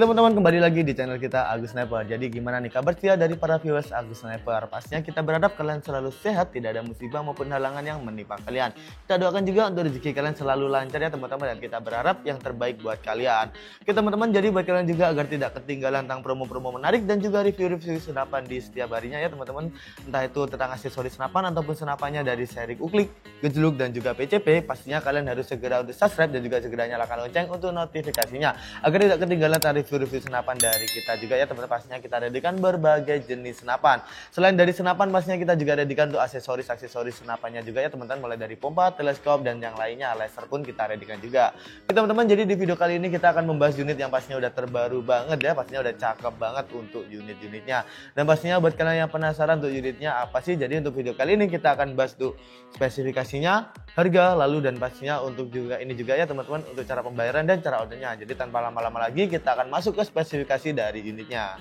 Oke teman-teman, kembali lagi di channel kita Agus Sniper. Jadi gimana nih kabar setia dari para viewers Agus Sniper? Pastinya kita berharap kalian selalu sehat, tidak ada musibah maupun halangan yang menimpa kalian. Kita doakan juga untuk rezeki kalian selalu lancar ya teman-teman, dan kita berharap yang terbaik buat kalian. Oke teman-teman, jadi buat kalian juga agar tidak ketinggalan tentang promo-promo menarik dan juga review-review senapan di setiap harinya ya teman-teman. Entah itu tentang aksesoris senapan ataupun senapannya dari seri Uklik, Gejluk dan juga PCP. Pastinya kalian harus segera untuk subscribe dan juga segera nyalakan lonceng untuk notifikasinya agar tidak ketinggalan review-review senapan dari kita juga ya teman-teman. Pastinya kita readykan berbagai jenis senapan. Selain dari senapan, pastinya kita juga readykan untuk aksesoris senapannya juga ya teman-teman, mulai dari pompa, teleskop dan yang lainnya. Laser pun kita readykan juga. Oke teman-teman, jadi di video kali ini kita akan membahas unit yang pastinya udah terbaru banget ya, pastinya udah cakep banget untuk unit-unitnya. Dan pastinya buat kalian yang penasaran untuk unitnya apa sih, jadi untuk video kali ini kita akan bahas tuh spesifikasinya, harga, lalu dan pastinya untuk juga ini juga ya teman-teman, untuk cara pembayaran dan cara ordernya. Jadi tanpa lama-lama lagi kita akan masuk ke spesifikasi dari unitnya.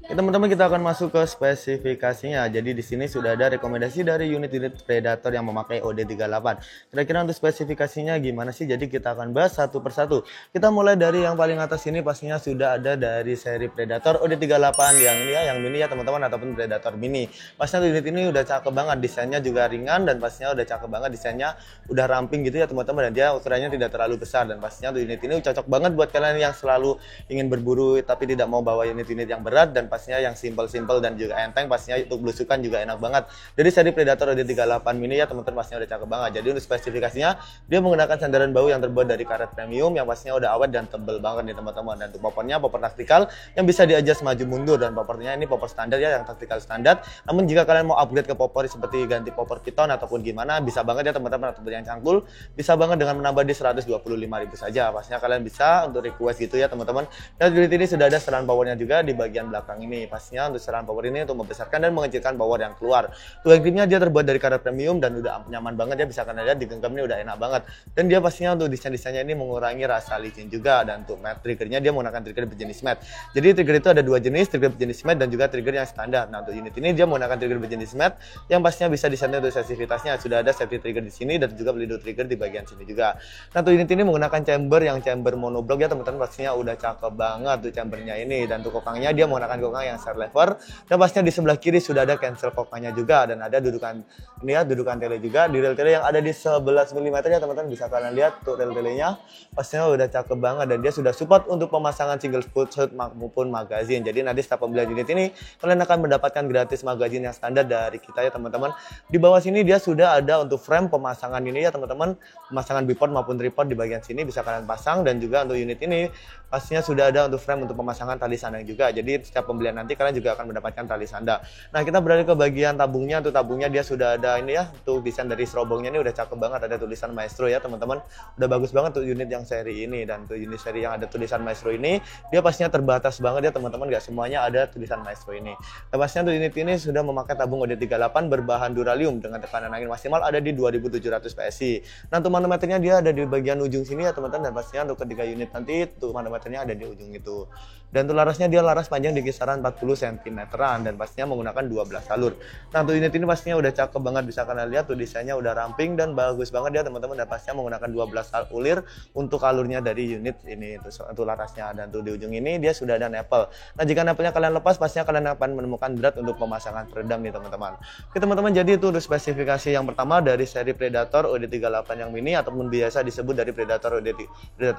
Oke teman-teman, kita akan masuk ke spesifikasinya. Jadi di sini sudah ada rekomendasi dari unit-unit Predator yang memakai OD38. Kira-kira untuk spesifikasinya gimana sih? Jadi kita akan bahas satu persatu. Kita mulai dari yang paling atas ini, pastinya sudah ada dari seri Predator OD38 yang ini ya, yang mini ya teman-teman, ataupun Predator mini. Pastinya unit ini udah cakep banget, desainnya juga ringan dan pastinya udah cakep banget, desainnya udah ramping gitu ya teman-teman, dan dia ukurannya tidak terlalu besar. Dan pastinya untuk unit ini cocok banget buat kalian yang selalu ingin berburu tapi tidak mau bawa unit-unit yang berat, dan pastinya yang simple dan juga enteng. Pastinya untuk belusukan juga enak banget. Jadi seri Predator OD38 mini ya teman-teman, pastinya udah cakep banget. Jadi untuk spesifikasinya, dia menggunakan sandaran bahu yang terbuat dari karet premium yang pastinya udah awet dan tebel banget nih teman-teman. Dan untuk popornya popor taktikal yang bisa di-adjust maju mundur, dan popornya ini popor standar ya, yang taktikal standar. Namun jika kalian mau upgrade ke popor seperti ganti popor piton ataupun gimana, bisa banget ya teman-teman, ataupun yang cangkul, bisa banget dengan menambah di 125.000 saja. Pastinya kalian bisa untuk request gitu ya teman-teman. Dan unit ini sudah ada setelan powernya juga di bagian belakang ini. Pastinya untuk setelan power ini untuk membesarkan dan mengecilkan power yang keluar. Tuh gripnya dia terbuat dari karet premium dan udah nyaman banget ya, bisa kalian lihat digenggam ini udah enak banget. Dan dia pastinya untuk desainnya ini mengurangi rasa licin juga. Dan untuk matte triggernya dia menggunakan trigger berjenis matte. Jadi trigger itu ada dua jenis, trigger berjenis matte dan juga trigger yang standar. Nah untuk unit ini dia menggunakan trigger berjenis matte yang pastinya bisa disetting untuk sensitivitasnya. Sudah ada safety trigger di sini dan juga pelindung trigger di bagian sini juga. Nah untuk unit ini menggunakan chamber monoblock ya teman-teman, pastinya udah cakep banget tuh chambernya ini. Dan untuk kokangnya dia menggunakan kokang yang share lever, dan pastinya di sebelah kiri sudah ada cancel kokangnya juga, dan ada dudukan ini ya, dudukan tele juga di rel tele yang ada di 11 mm ya teman-teman. Bisa kalian lihat tuh rel telenya pastinya udah cakep banget, dan dia sudah support untuk pemasangan single foot shot maupun magazine. Jadi nanti setelah pembelian unit ini kalian akan mendapatkan gratis magazine yang standar dari kita ya teman-teman. Di bawah sini dia sudah ada untuk frame pemasangan ini ya teman-teman, pemasangan bipod maupun tripod di bagian sini bisa kalian pasang. Dan juga untuk unit ini pastinya sudah ada untuk frame untuk pemasangan tali sandang juga. Jadi setiap pembelian nanti kalian juga akan mendapatkan tali sandang. Nah kita beralih ke bagian tabungnya. Untuk tabungnya dia sudah ada ini ya, untuk desain dari serobongnya ini udah cakep banget, ada tulisan Maestro ya teman-teman. Udah bagus banget untuk unit yang seri ini. Dan untuk unit seri yang ada tulisan Maestro ini, dia pastinya terbatas banget ya teman-teman, gak semuanya ada tulisan Maestro ini. Dan pastinya untuk unit ini sudah memakai tabung OD38 berbahan duralium dengan tekanan angin maksimal ada di 2700 PSI. Nah untuk manometernya dia ada di bagian ujung sini ya teman-teman, dan pastinya untuk ketika unit nanti tuh manometernya ada di ujung itu. Dan untuk larasnya dia laras panjang di kisaran 40 cm-an dan pastinya menggunakan 12 alur. Nah untuk unit ini pastinya udah cakep banget, bisa kalian lihat tuh desainnya udah ramping dan bagus banget ya teman-teman, dan pastinya menggunakan 12 ulir untuk alurnya dari unit ini untuk larasnya. Dan tuh di ujung ini dia sudah ada nipple. Nah jika nipple-nya kalian lepas, pastinya kalian akan menemukan berat untuk pemasangan peredam nih teman-teman. Oke teman-teman, jadi itu untuk spesifikasi yang pertama dari seri Predator OD38 yang mini, ataupun biasa disebut dari Predator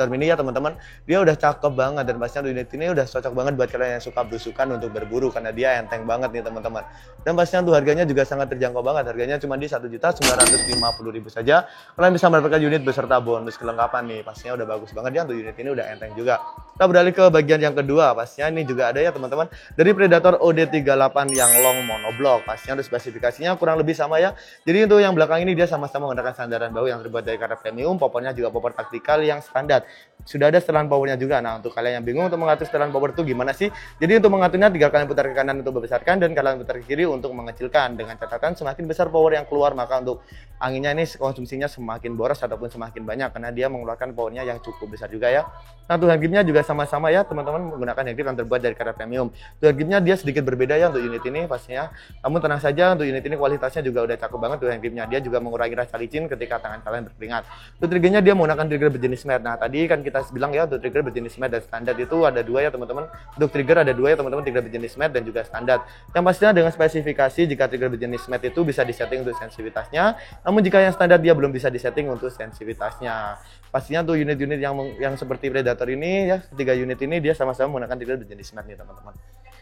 mini ya teman-teman. Dia udah cakep banget, dan pastinya unit ini udah cocok banget buat kalian yang suka belusukan untuk berburu, karena dia enteng banget nih teman-teman. Dan pastinya untuk harganya juga sangat terjangkau banget, harganya cuma di 1.950.000 saja. Kalian bisa mendapatkan unit beserta bonus kelengkapan nih, pastinya udah bagus banget ya, untuk unit ini udah enteng juga. Kita beralih ke bagian yang kedua, pastinya ini juga ada ya teman-teman, dari Predator OD38 yang long monoblock. Pastinya untuk spesifikasinya kurang lebih sama ya. Jadi untuk yang belakang ini dia sama-sama menggunakan sandaran bahu yang terbuat dari karet premium, popornya juga popor taktikal yang standar. Sudah ada setelan powernya juga. Nah untuk kalian yang bingung untuk mengatur setelan power itu gimana sih? Jadi untuk mengaturnya tinggal kalian putar ke kanan untuk membesarkan dan kalian putar ke kiri untuk mengecilkan. Dengan catatan semakin besar power yang keluar, maka untuk anginnya ini konsumsinya semakin boros ataupun semakin banyak, karena dia mengeluarkan powernya yang cukup besar juga ya. Nah untuk handgripnya juga sama-sama ya teman-teman, menggunakan handgrip yang terbuat dari karet premium. Untuk handgripnya dia sedikit berbeda ya untuk unit ini pastinya. Namun tenang saja, untuk unit ini kualitasnya juga udah cakep banget. Untuk handgripnya dia juga mengurangi rasa licin ketika tangan kalian berkeringat. Untuk triggernya dia menggunakan trigger berjenis matte. Nah tadi kan kita kita bilang ya, untuk trigger berjenis matte dan standar itu ada 2 ya teman-teman. Untuk trigger ada 2 ya teman-teman, trigger berjenis matte dan juga standar. Yang pastinya dengan spesifikasi jika trigger berjenis matte itu bisa disetting untuk sensitivitasnya, namun jika yang standar dia belum bisa disetting untuk sensitivitasnya. Pastinya tuh unit-unit yang seperti Predator ini ya, 3 unit ini dia sama-sama menggunakan trigger berjenis matte nih teman-teman.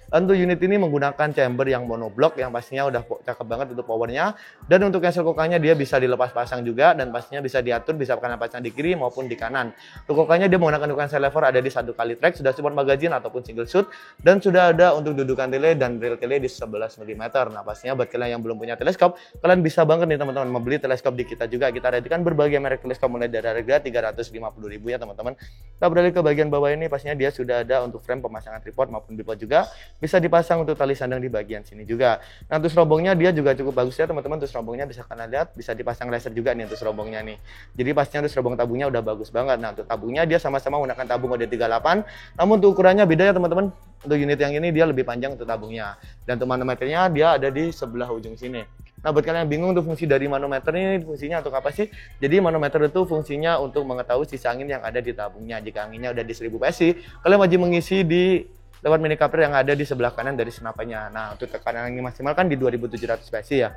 Untuk unit ini menggunakan chamber yang monoblock yang pastinya udah cakep banget untuk powernya, dan untuk cancel kokangnya dia bisa dilepas pasang juga, dan pastinya bisa diatur bisa kanan pasang di kiri maupun di kanan. Untuk kokangnya dia menggunakan cancel lever ada di 1 kali track, sudah support magazine ataupun single shoot, dan sudah ada untuk dudukan tele dan reel tele di 11 mm. Nah pastinya buat kalian yang belum punya teleskop, kalian bisa banget nih teman-teman membeli teleskop di kita juga. Kita readikan berbagai merek teleskop mulai dari harga 350.000 ya teman-teman. Kita beralih ke bagian bawah ini, pastinya dia sudah ada untuk frame pemasangan tripod maupun bipod juga. Bisa dipasang untuk tali sandang di bagian sini juga. Nah untuk serobongnya dia juga cukup bagus ya teman-teman. Untuk serobongnya bisa kalian lihat bisa dipasang laser juga nih untuk serobongnya nih. Jadi pastinya untuk serobong tabungnya udah bagus banget. Nah untuk tabungnya dia sama-sama menggunakan tabung OD38. Namun untuk ukurannya beda ya teman-teman. Untuk unit yang ini dia lebih panjang untuk tabungnya. Dan untuk manometernya dia ada di sebelah ujung sini. Nah buat kalian yang bingung untuk fungsi dari manometer ini fungsinya untuk apa sih? Jadi manometer itu fungsinya untuk mengetahui sisa angin yang ada di tabungnya. Jika anginnya udah di 1000 PSI, kalian wajib mengisi di lewat mini coupler yang ada di sebelah kanan dari senapannya. Nah, untuk tekanan angin maksimal kan di 2700 PSI ya.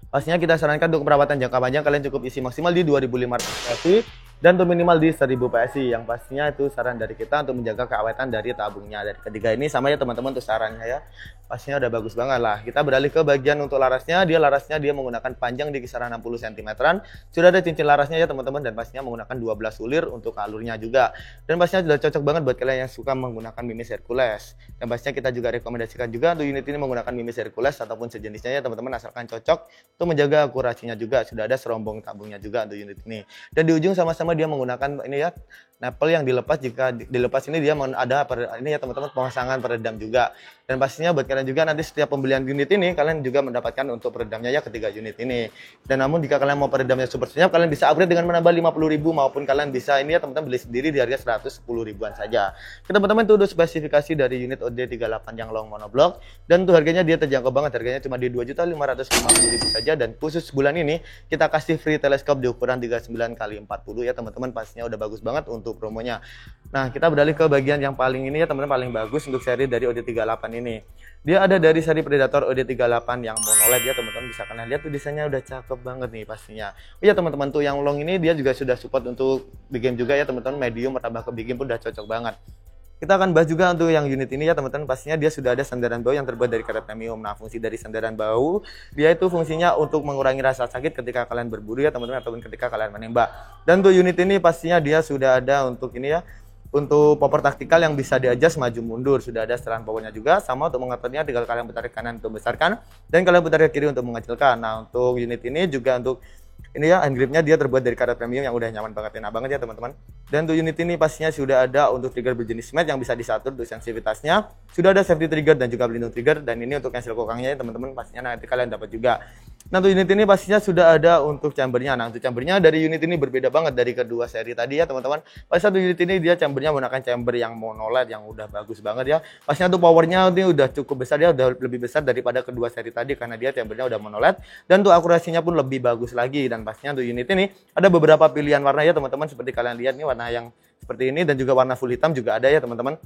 Pastinya kita sarankan untuk perawatan jangka panjang kalian cukup isi maksimal di 2500 PSI dan untuk minimal di 1000 PSI. Yang pastinya itu saran dari kita untuk menjaga keawetan dari tabungnya. Dari ketiga ini sama ya teman-teman untuk sarannya ya. Pastinya udah bagus banget lah. Kita beralih ke bagian untuk larasnya. Larasnya dia menggunakan panjang di kisaran 60 cm. Sudah ada cincin larasnya ya teman-teman, dan pastinya menggunakan 12 ulir untuk alurnya juga. Dan pastinya sudah cocok banget buat kalian yang suka menggunakan mimis Hercules. Dan pastinya kita juga rekomendasikan juga untuk unit ini menggunakan mimis Hercules ataupun sejenisnya ya teman-teman, asalkan cocok untuk menjaga akurasinya juga. Sudah ada serombong tabungnya juga untuk unit ini. Dan di ujung sama-sama dia menggunakan ini ya, nipple yang dilepas. Jika dilepas ini dia ada ini ya teman-teman, pemasangan peredam juga. Dan pastinya buat kalian juga nanti setiap pembelian unit ini kalian juga mendapatkan untuk peredamnya ya ketiga unit ini. Dan namun jika kalian mau peredamnya super senyap, kalian bisa upgrade dengan menambah 50.000 maupun kalian bisa ini ya teman-teman beli sendiri di harga 110 ribuan saja. Kita teman-teman itu udah spesifikasi dari unit OD38 yang long monoblock, dan untuk harganya dia terjangkau banget, harganya cuma di 2.550.000 saja. Dan khusus bulan ini kita kasih free teleskop di ukuran 39x40 ya teman-teman. Pastinya udah bagus banget untuk promonya. Nah kita beralih ke bagian yang paling ini ya teman-teman, paling bagus untuk seri dari OD38 ini. Dia ada dari seri Predator OD38 yang monoled ya teman-teman, bisa kalian lihat tuh desainnya udah cakep banget nih pastinya. Oh ya teman-teman, tuh yang long ini dia juga sudah support untuk big game juga ya teman-teman, medium merambah ke big game pun udah cocok banget. Kita akan bahas juga untuk yang unit ini ya teman-teman, pastinya dia sudah ada sandaran bahu yang terbuat dari karet premium. Nah fungsi dari sandaran bahu dia itu fungsinya untuk mengurangi rasa sakit ketika kalian berburu ya teman-teman, ataupun ketika kalian menembak. Dan untuk unit ini pastinya dia sudah ada untuk ini ya, untuk power taktikal yang bisa di-adjust maju mundur. Sudah ada setelan powernya juga, sama untuk mengaturnya tinggal kalian putar ke kanan untuk membesarkan dan kalian putar ke kiri untuk mengecilkan. Nah untuk unit ini juga untuk ini ya, hand gripnya dia terbuat dari karet premium yang udah nyaman banget, enak banget ya teman-teman. Dan untuk unit ini pastinya sudah ada untuk trigger berjenis matte yang bisa disatur untuk sensitivitasnya. Sudah ada safety trigger dan juga pelindung trigger, dan ini untuk cancel kokangnya ya teman-teman, pastinya nanti kalian dapat juga. Nah untuk unit ini pastinya sudah ada untuk chambernya. Nah untuk chambernya dari unit ini berbeda banget dari kedua seri tadi ya teman-teman. Pada satu unit ini dia chambernya menggunakan chamber yang monoled yang udah bagus banget ya. Pastinya untuk powernya ini udah cukup besar ya, udah lebih besar daripada kedua seri tadi karena dia chambernya udah monoled, dan untuk akurasinya pun lebih bagus lagi. Dan pastinya untuk unit ini ada beberapa pilihan warna ya teman-teman, seperti kalian lihat nih warna yang seperti ini dan juga warna full hitam juga ada ya teman-teman.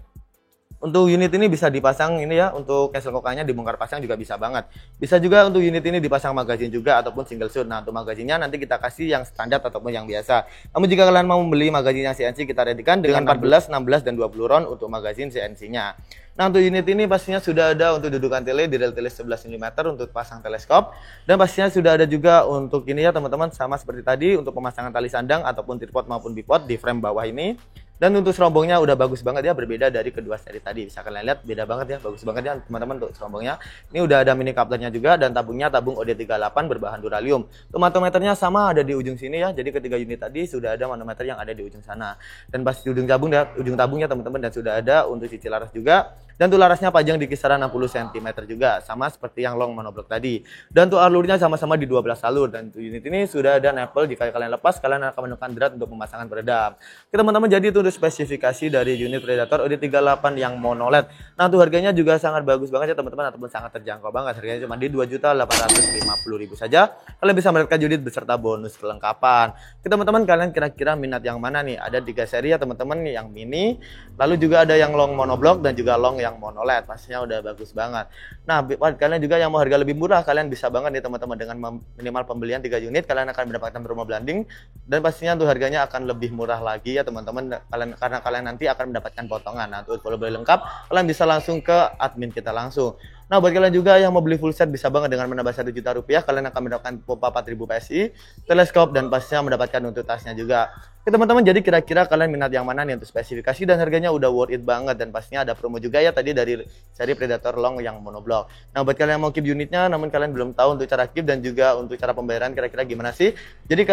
Untuk unit ini bisa dipasang ini ya, untuk cancel kokangnya dibongkar pasang juga bisa banget. Bisa juga untuk unit ini dipasang magazin juga ataupun single shoot. Nah untuk magazinnya nanti kita kasih yang standar ataupun yang biasa. Namun jika kalian mau membeli magazin yang CNC, kita readikan dengan 14, 16, dan 20 round untuk magazin CNC-nya. Nah untuk unit ini pastinya sudah ada untuk dudukan tele di rel tele 11 mm untuk pasang teleskop, dan pastinya sudah ada juga untuk ini ya teman-teman, sama seperti tadi untuk pemasangan tali sandang ataupun tripod maupun bipod di frame bawah ini. Dan untuk serombongnya udah bagus banget ya, berbeda dari kedua seri tadi. Bisa kalian lihat beda banget ya, bagus banget ya teman-teman untuk serombongnya. Ini udah ada mini couplernya juga, dan tabungnya tabung OD38 berbahan duralium. Untuk manometernya sama ada di ujung sini ya. Jadi ketiga unit tadi sudah ada manometer yang ada di ujung sana. Dan pas di ujung tabungnya teman-teman, dan sudah ada untuk sisi laras juga. Dan untuk larasnya panjang di kisaran 60 cm juga, sama seperti yang long monoblock tadi. Dan untuk alurnya sama-sama di 12 alur. Dan untuk unit ini sudah ada nipple, jika kalian lepas kalian akan menemukan drat untuk pemasangan peredam. Oke teman-teman, jadi itu untuk spesifikasi dari unit Predator OD38 yang mono LED. Nah, untuk harganya juga sangat bagus banget ya teman-teman, ataupun sangat terjangkau banget. Harganya cuma di 2.850.000 saja. Kalian bisa mendapatkan unit beserta bonus kelengkapan. Oke teman-teman, kalian kira-kira minat yang mana nih? Ada 3 seri ya teman-teman, yang mini, lalu juga ada yang long monoblock dan juga long yang mono LED. Pastinya udah bagus banget. Nah, buat kalian juga yang mau harga lebih murah, kalian bisa banget nih teman-teman, dengan minimal pembelian 3 unit kalian akan mendapatkan promo blanding, dan pastinya untuk harganya akan lebih murah lagi ya teman-teman, karena kalian nanti akan mendapatkan potongan. Nah, untuk info lebih lengkap kalian bisa langsung ke admin kita langsung. Nah, buat kalian juga yang mau beli full set, bisa banget dengan menambah 1 juta rupiah kalian akan mendapatkan pompa 4000 PSI, teleskop, dan pastinya mendapatkan untuk tasnya juga. Oke teman-teman, jadi kira-kira kalian minat yang mana nih untuk spesifikasi dan harganya udah worth it banget, dan pastinya ada promo juga ya tadi dari seri Predator long yang monoblock. Nah, buat kalian yang mau keep unitnya namun kalian belum tahu untuk cara keep dan juga untuk cara pembayaran kira-kira gimana sih, jadi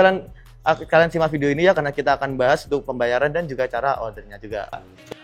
kalian simak video ini ya, karena kita akan bahas untuk pembayaran dan juga cara ordernya juga.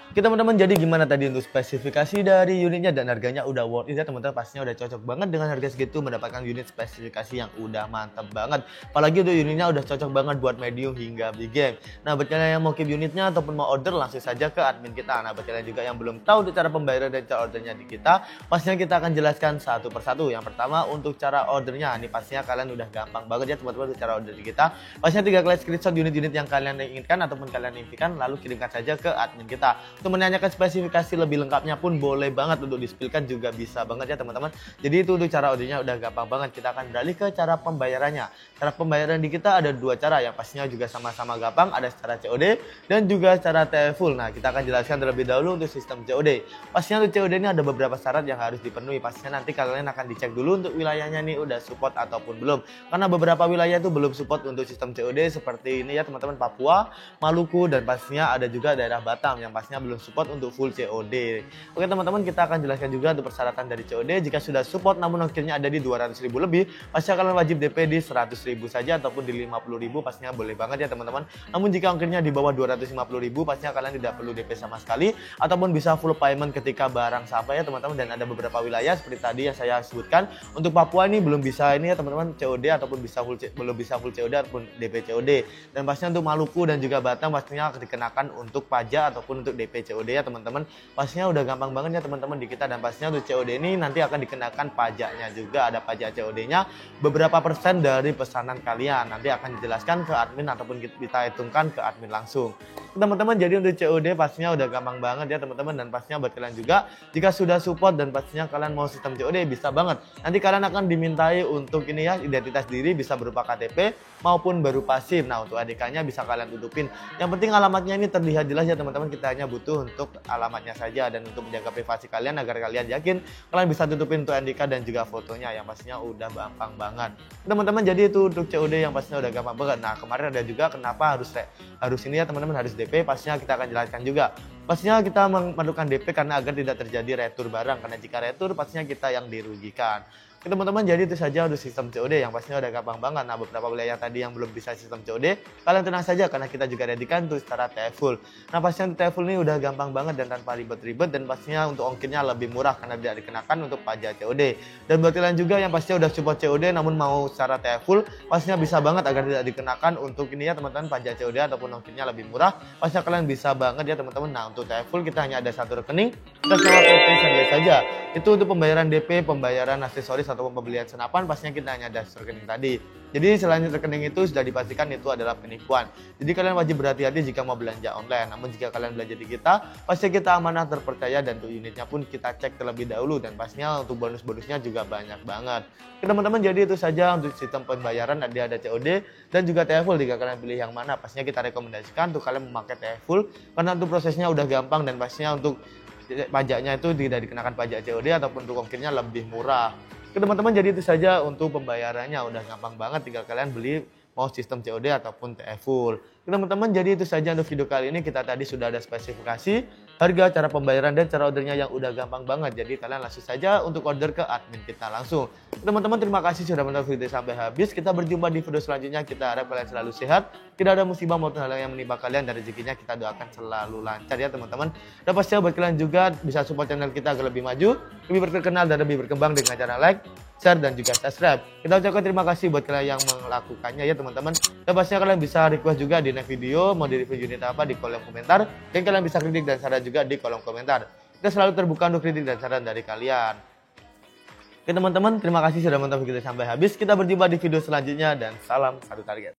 Oke teman-teman, jadi gimana tadi untuk spesifikasi dari unitnya dan harganya udah worth it ya teman-teman. Pastinya udah cocok banget dengan harga segitu, mendapatkan unit spesifikasi yang udah mantap banget. Apalagi untuk unitnya udah cocok banget buat medium hingga big game. Nah, buat kalian yang mau keep unitnya ataupun mau order, langsung saja ke admin kita. Nah, buat kalian juga yang belum tahu untuk cara pembayaran dan cara ordernya di kita, pastinya kita akan jelaskan satu persatu. Yang pertama untuk cara ordernya, ini pastinya kalian udah gampang banget ya teman-teman untuk cara order di kita. Pastinya tinggal kalian screenshot unit-unit yang kalian inginkan ataupun kalian impikan, lalu kirimkan saja ke admin kita. Untuk menanyakan spesifikasi lebih lengkapnya pun boleh banget, untuk di-spillkan juga bisa banget ya teman-teman. Jadi itu untuk cara ordernya udah gampang banget. Kita akan beralih ke cara pembayarannya. Cara pembayaran di kita ada 2 cara, yang pastinya juga sama-sama gampang, ada secara COD dan juga secara TFUL. Nah, kita akan jelaskan terlebih dahulu untuk sistem COD. Pastinya untuk COD ini ada beberapa syarat yang harus dipenuhi. Pastinya nanti kalian akan dicek dulu untuk wilayahnya nih udah support ataupun belum. Karena beberapa wilayah itu belum support untuk sistem COD, seperti ini ya teman-teman, Papua, Maluku, dan pastinya ada juga daerah Batam yang pastinya belum support untuk full COD. Oke teman-teman, kita akan jelaskan juga untuk persyaratan dari COD. Jika sudah support namun ongkirnya ada di 200.000 lebih, pasti kalian wajib DP di 100.000 saja ataupun di 50.000, pastinya boleh banget ya teman-teman. Namun jika ongkirnya di bawah 250.000, pastinya kalian tidak perlu DP sama sekali ataupun bisa full payment ketika barang sampai ya teman-teman. Dan ada beberapa wilayah seperti tadi yang saya sebutkan. Untuk Papua ini belum bisa ini ya teman-teman, COD ataupun belum bisa full COD ataupun DP COD. Dan pastinya untuk Maluku dan juga Batam pastinya dikenakan untuk pajak ataupun untuk DP COD ya teman-teman. Pastinya udah gampang banget ya teman-teman di kita, dan pastinya untuk COD ini nanti akan dikenakan pajaknya juga, ada pajak COD-nya beberapa persen dari pesanan kalian. Nanti akan dijelaskan ke admin ataupun kita hitungkan ke admin langsung. Teman-teman, jadi untuk COD pastinya udah gampang banget ya teman-teman, dan pastinya buat kalian juga jika sudah support dan pastinya kalian mau sistem COD bisa banget. Nanti kalian akan dimintai untuk ini ya, identitas diri bisa berupa KTP maupun berupa SIM. Nah, untuk ADK-nya bisa kalian tutupin. Yang penting alamatnya ini terlihat jelas ya teman-teman. Kita hanya butuh untuk alamatnya saja, dan untuk menjaga privasi kalian agar kalian yakin kalian bisa tutupin untuk NDK dan juga fotonya, yang pastinya udah gampang banget teman-teman. Jadi itu untuk COD yang pastinya udah gampang banget. Nah, kemarin ada juga kenapa harus ini ya teman-teman, harus DP. Pastinya kita akan jelaskan juga. Pastinya kita memerlukan DP karena agar tidak terjadi retur barang, karena jika retur pastinya kita yang dirugikan. Oke teman-teman, jadi itu saja untuk sistem COD yang pastinya udah gampang banget. Nah, beberapa wilayah tadi yang belum bisa sistem COD, kalian tenang saja karena kita juga readykan untuk secara TFUL. Nah, pastinya untuk TFUL ini udah gampang banget dan tanpa ribet-ribet, dan pastinya untuk ongkirnya lebih murah karena tidak dikenakan untuk pajak COD. Dan buat kalian juga yang pastinya udah support COD namun mau secara TFUL, pastinya bisa banget agar tidak dikenakan untuk ini ya teman-teman, pajak COD ataupun ongkirnya lebih murah. Pastinya kalian bisa banget ya teman-teman. Nah, untuk TFUL kita hanya ada satu rekening, kita sewa PP saja. Itu untuk pembayaran DP, pembayaran aksesoris ataupun pembelian senapan, pastinya kita hanya ada rekening tadi. Jadi selain rekening itu sudah dipastikan itu adalah penipuan. Jadi kalian wajib berhati-hati jika mau belanja online. Namun jika kalian belanja di kita, pasti kita amanah, terpercaya, dan untuk unitnya pun kita cek terlebih dahulu, dan pastinya untuk bonus-bonusnya juga banyak banget. Oke teman-teman, jadi itu saja untuk sistem pembayaran. Ada COD dan juga TFUL. Jika kalian pilih yang mana, pastinya kita rekomendasikan untuk kalian memakai TFUL karena untuk prosesnya udah gampang, dan pastinya untuk pajaknya itu tidak dikenakan pajak COD ataupun untuk ongkirnya lebih murah. Oke teman-teman, jadi itu saja untuk pembayarannya udah gampang banget, tinggal kalian beli mau sistem COD ataupun TFUL. Teman-teman, jadi itu saja untuk video kali ini. Kita tadi sudah ada spesifikasi, harga, cara pembayaran, dan cara ordernya yang udah gampang banget. Jadi kalian langsung saja untuk order ke admin kita langsung. Teman-teman, terima kasih sudah menonton video sampai habis. Kita berjumpa di video selanjutnya. Kita harap kalian selalu sehat, tidak ada musibah maupun hal yang menimpa kalian, dan rezekinya kita doakan selalu lancar ya teman-teman. Dan pastinya buat kalian juga bisa support channel kita agar lebih maju, lebih terkenal, dan lebih berkembang dengan cara like, share, dan juga subscribe. Kita ucapkan terima kasih buat kalian yang melakukannya ya teman-teman. Dan pastinya kalian bisa request juga di next video, mau di review unit apa di kolom komentar. Dan kalian bisa kritik dan saran juga di kolom komentar. Kita selalu terbuka untuk kritik dan saran dari kalian. Oke teman-teman, terima kasih sudah menonton video sampai habis. Kita berjumpa di video selanjutnya dan salam satu target.